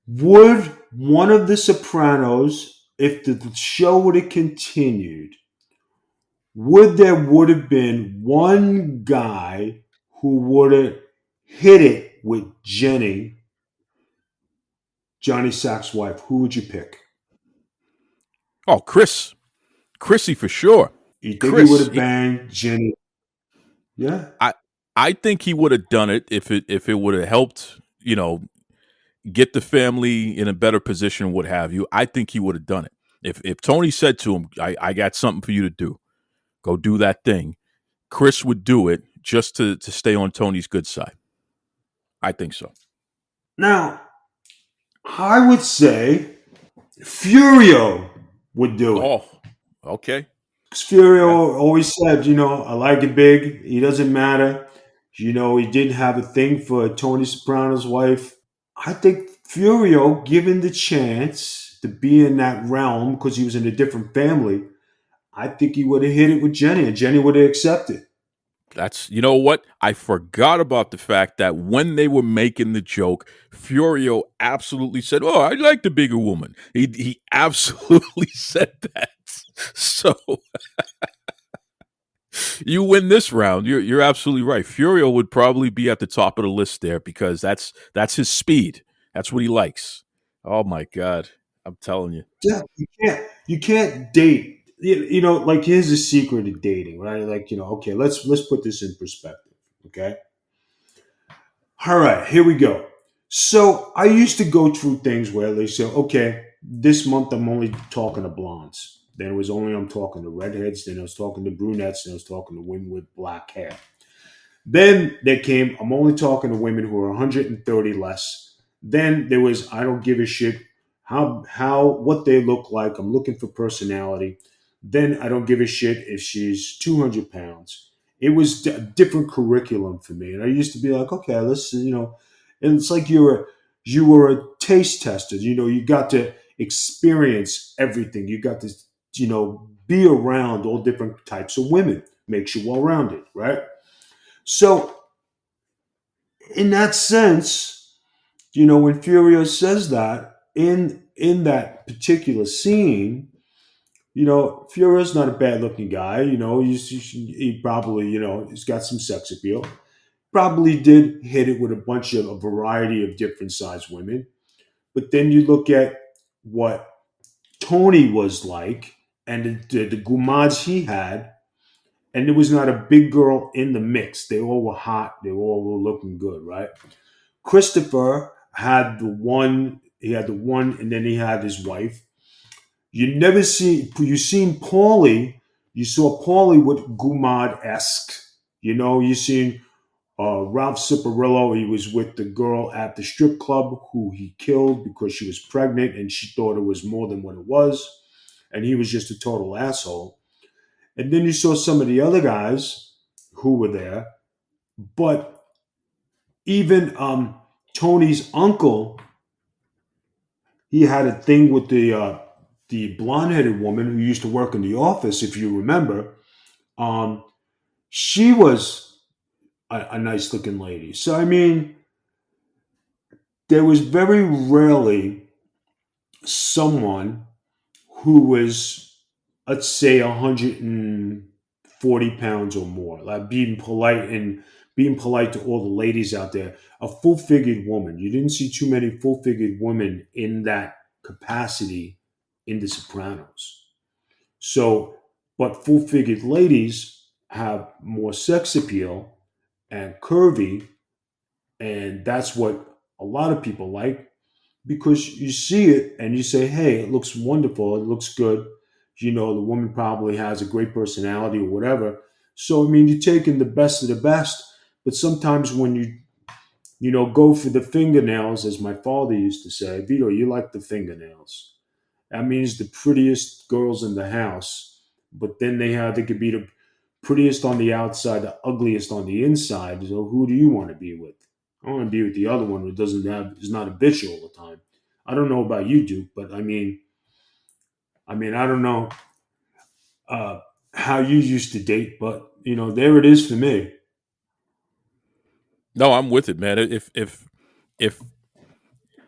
would one of the Sopranos, if the show would have continued, would have been one guy who would have hit it with Johnny Sack's wife? Who would you pick? Oh, Chris. Chrissy for sure. You think he would Chris. have banged Jenny? Yeah. I I think he would have done it if it would have helped, get the family in a better position, what have you. I think he would have done it. If Tony said to him, I got something for you to do. Go do that thing. Chris would do it just to stay on Tony's good side. I think so. Now, I would say Furio would do it. Oh, okay. Yeah. Furio always said, I like it big. He doesn't matter. He didn't have a thing for Tony Soprano's wife. I think Furio, given the chance to be in that realm because he was in a different family, I think he would have hit it with Jenny, and Jenny would have accepted. You know what? I forgot about the fact that when they were making the joke, Furio absolutely said, "Oh, I like the bigger woman." He absolutely said that. So you win this round. You're absolutely right. Furio would probably be at the top of the list there because that's his speed. That's what he likes. Oh my god, I'm telling you. Yeah, you can't date. Like here's the secret of dating, right? Like okay, let's put this in perspective. Okay, all right, here we go. So I used to go through things where they say, okay, this month I'm only talking to blondes. Then it was only I'm talking to redheads. Then I was talking to brunettes. Then I was talking to women with black hair. Then there came, I'm only talking to women who are 130 less. Then there was, I don't give a shit what they look like. I'm looking for personality. Then I don't give a shit if she's 200 pounds. It was a different curriculum for me. And I used to be like, okay, listen, and it's like you were a taste tester. You got to experience everything. You got to, be around all different types of women. Makes you well rounded, right? So, in that sense, when Furio says that in that particular scene, Furio's not a bad looking guy. He probably, he's got some sex appeal. Probably did hit it with a variety of different size women. But then you look at what Tony was like and the Gumars he had, and there was not a big girl in the mix. They all were hot. They all were looking good, right? Christopher had the one. He had the one, and then he had his wife. You seen Paulie. You saw Paulie with Gumad esque. You seen Ralph Ciparillo. He was with the girl at the strip club who he killed because she was pregnant and she thought it was more than what it was, and he was just a total asshole. And then you saw some of the other guys who were there, but even Tony's uncle, he had a thing with the blonde headed woman who used to work in the office, if you remember. Um, she was a nice looking lady. So I mean, there was very rarely someone who was, let's say, 140 pounds or more, like being polite to all the ladies out there. A full figured woman. You didn't see too many full figured women in that capacity in The Sopranos. So, but full figured ladies have more sex appeal and curvy, and that's what a lot of people like because you see it and you say, hey, it looks wonderful, it looks good. The woman probably has a great personality or whatever. So, I mean, you're taking the best of the best, but sometimes when you go for the fingernails, as my father used to say, Vito, you like the fingernails. That means the prettiest girls in the house, but then they could be the prettiest on the outside, the ugliest on the inside. So who do you want to be with? I want to be with the other one who doesn't have is not a bitch all the time. I don't know about you, Duke, but I don't know uh, how you used to date, but there it is for me. No, I'm with it, man. If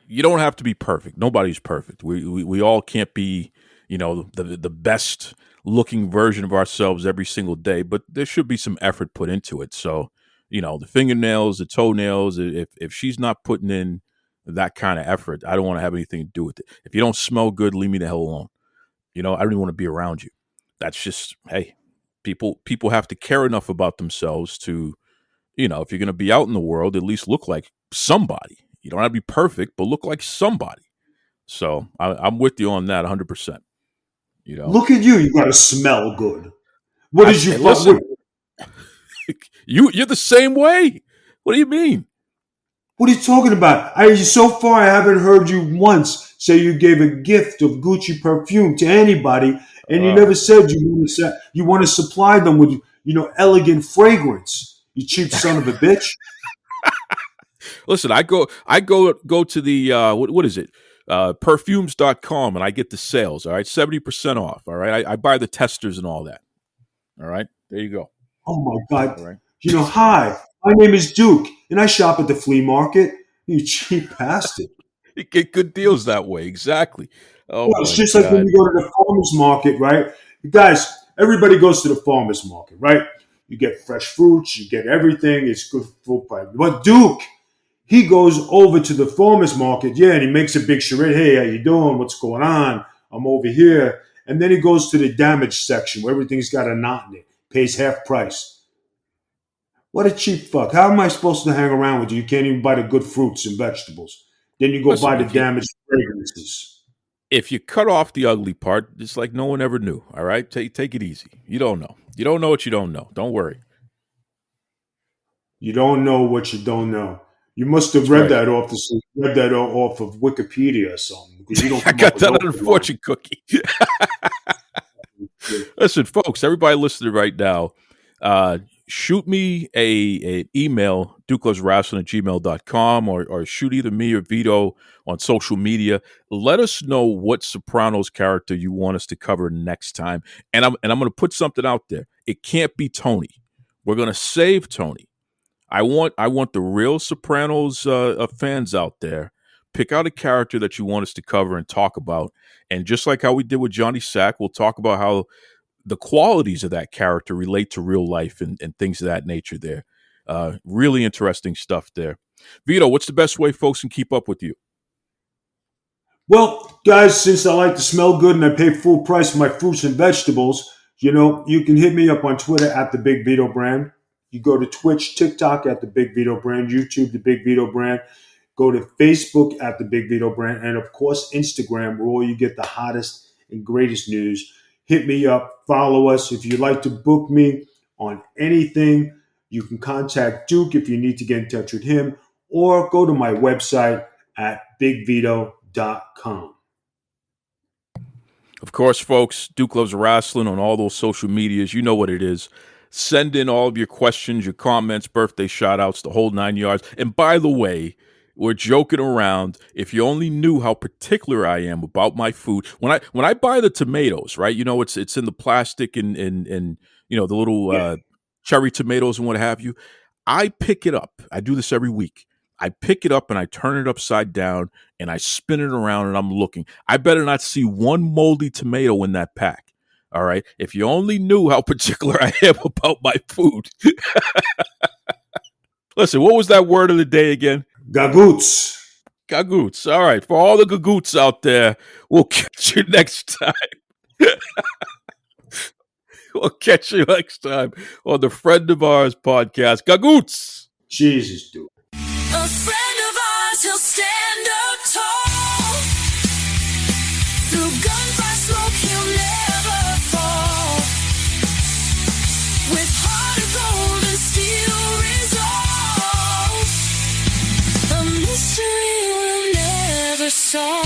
you don't have to be perfect. Nobody's perfect. We all can't be, the best looking version of ourselves every single day, but there should be some effort put into it. So, the fingernails, the toenails, if she's not putting in that kind of effort, I don't want to have anything to do with it. If you don't smell good, leave me the hell alone. I don't even want to be around you. That's just, hey, people have to care enough about themselves to, if you're going to be out in the world, at least look like somebody. You don't have to be perfect, but look like somebody. So I'm with you on that 100%. You know, Look at you. You got to smell good. What did you hey, fuck listen, with? you're the same way. What do you mean? What are you talking about? So far, I haven't heard you once say you gave a gift of Gucci perfume to anybody, and you Uh, never said you want to supply them with elegant fragrance. You cheap son of a bitch. Listen, I go to the what is it? Perfumes.com and I get the sales, all right? 70% off, all right? I buy the testers and all that. All right? There you go. Oh my god. All right. Hi, my name is Duke, and I shop at the flea market. You cheap bastard. You get good deals that way. Exactly. Oh Well, it's my just like when god. you go to the farmer's market, right? Guys, everybody goes to the farmer's market, right? You get fresh fruits, you get everything. It's good full price. But Duke, he goes over to the farmer's market, yeah, and he makes a big charade. Hey, how you doing? What's going on? I'm over here. And then he goes to the damage section where everything's got a knot in it, pays half price. What a cheap fuck. How am I supposed to hang around with you? You can't even buy the good fruits and vegetables. Then you go buy Listen, the damaged fragrances. if you cut off the ugly part, it's like no one ever knew. All right, take it easy. You don't know. You don't know what you don't know. Don't worry. You don't know what you don't know. You must have That's read right. that off of Wikipedia or something because you don't I come up got with that no on a headlines. fortune cookie. Listen, folks, everybody listening right now, uh, shoot me an email, dukeloveswrestling@gmail.com, or shoot either me or Vito on social media. Let us know what Sopranos character you want us to cover next time. And I'm going to put something out there. It can't be Tony. We're going to save Tony. I want the real Sopranos fans out there. Pick out a character that you want us to cover and talk about. And just like how we did with Johnny Sack, we'll talk about how the qualities of that character relate to real life and things of that nature there. Really interesting stuff there. Vito, what's the best way folks can keep up with you? Well, guys, since I like to smell good and I pay full price for my fruits and vegetables, you can hit me up on Twitter at the Big Vito Brand. You go to Twitch, TikTok at the Big Vito Brand, YouTube, the Big Vito Brand. Go to Facebook at the Big Vito Brand, and of course, Instagram, where all you get the hottest and greatest news. Hit me up, follow us. If you'd like to book me on anything, you can contact Duke if you need to get in touch with him, or go to my website at bigvito.com. Of course, folks, Duke Loves Wrestling on all those social medias. You know what it is. Send in all of your questions, your comments, birthday shout outs, the whole 9 yards. And by the way, we're joking around. If you only knew how particular I am about my food. When I buy the tomatoes, right? It's in the plastic and the little Yeah. cherry tomatoes and what have you. I pick it up. I do this every week. I pick it up and I turn it upside down and I spin it around and I'm looking. I better not see one moldy tomato in that pack. All right. If you only knew how particular I am about my food. Listen, what was that word of the day again? Gagoots. Gagoots. All right. For all the gagoots out there, we'll catch you next time. We'll catch you next time on the Friend of Ours podcast. Gagoots. Jesus, dude. A friend of ours, he'll stand up tall. Through gunfire smoke, he'll never fall. With heart of gold and steel resolve, a mystery we'll never solve.